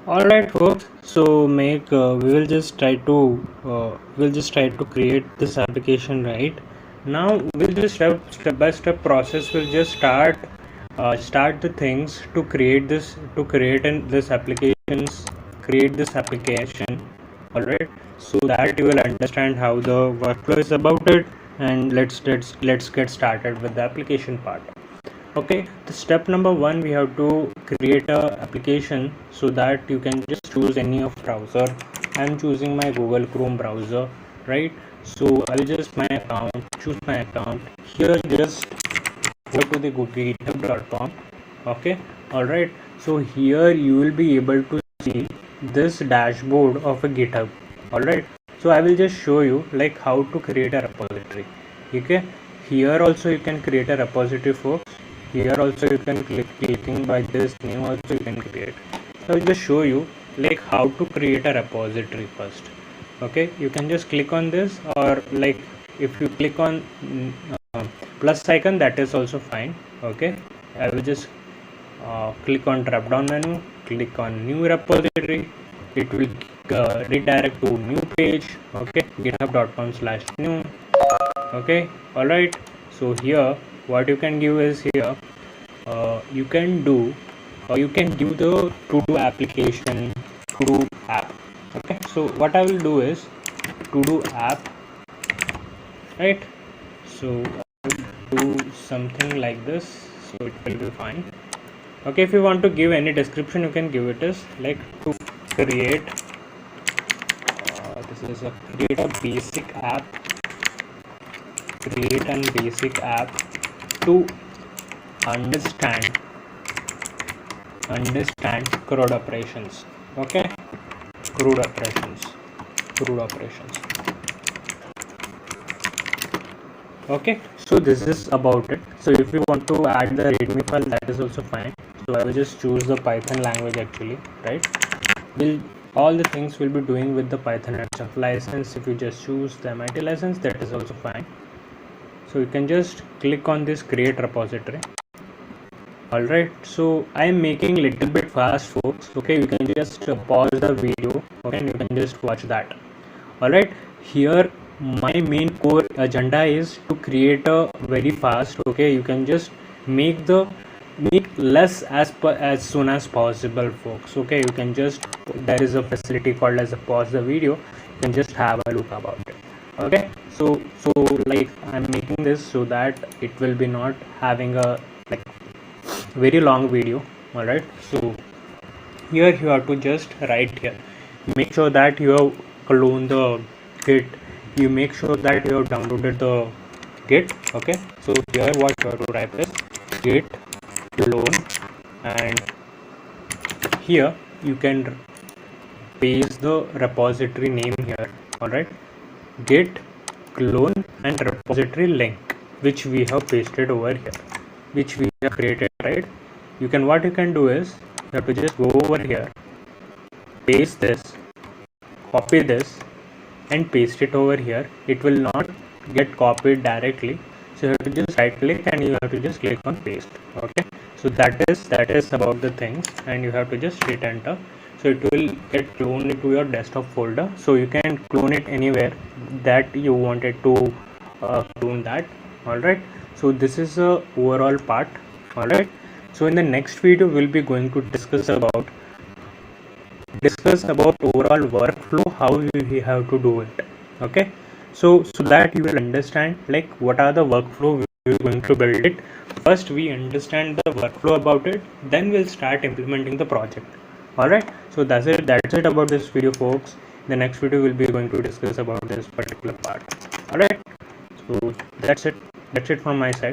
All right, folks. So make we'll just try to create this application right now. We'll just step by step process. We'll just start the things to create this applications create this application. All right. So that you will understand how the workflow is about it, and let's get started with the application part. Okay, the step number one, we have to create a application. So that you can just choose any of browser. I'm choosing my Google Chrome browser, right? So I'll just choose my account here. Just go to the github.com. Okay, all right. So here you will be able to see this dashboard of a GitHub. All right, so I will just show you like how to create a repository. Okay, here also you can create a repository, folks. Here also you can clicking by this name also you can create. So I will just show you like how to create a repository first. Okay, you can just click on this, or like if you click on plus icon, that is also fine. Okay, I will just click on drop down menu, click on new repository. It will redirect to new page. Okay, github.com/new. Okay, all right. So here what you can give is here you can give the to do application, to do app. Okay, so what I will do is to do app, right? So I will do something like this, so it will be fine. Okay, if you want to give any description, you can give it as like to create create a basic app, create a basic app to understand CRUD operations. Okay, CRUD operations. Okay, so this is about it. So if you want to add the readme file, that is also fine. So I will just choose the Python language actually, right? All the things will be doing with the Python itself. License, if you just choose the MIT license, that is also fine. So you can just click on this create repository. All right, so I am making little bit fast, folks. Okay, you can just pause the video. Okay, and you can just watch that. All right, here my main core agenda is to create a very fast. Okay, you can just make less as soon as possible, folks. Okay, you can just, there is a facility called as a pause the video. You can just have a look about it. Okay, so like I'm making this so that it will be not having a like very long video. All right, so here you have to just write here, make sure that you have cloned the git, you make sure that you have downloaded the git. Okay, so here what you have to type is git clone, and here you can paste the repository name here. All right, git clone and repository link, which we have pasted over here, which we have created, right? You can, what you can do is you have to just go over here, paste this, copy this and paste it over here. It will not get copied directly, so you have to just right click and you have to just click on paste. Okay, so that is about the things, and you have to just hit enter. So it will get cloned into your desktop folder, so you can clone it anywhere that you wanted to clone that. All right, so this is a overall part. All right, so in the next video we'll be going to discuss about overall workflow, how we have to do it. Okay, so that you will understand like what are the workflow we are going to build it. First we understand the workflow about it, then we'll start implementing the project. All right, so that's it about this video, folks. The next video will be going to discuss about this particular part. All right, so that's it from my side.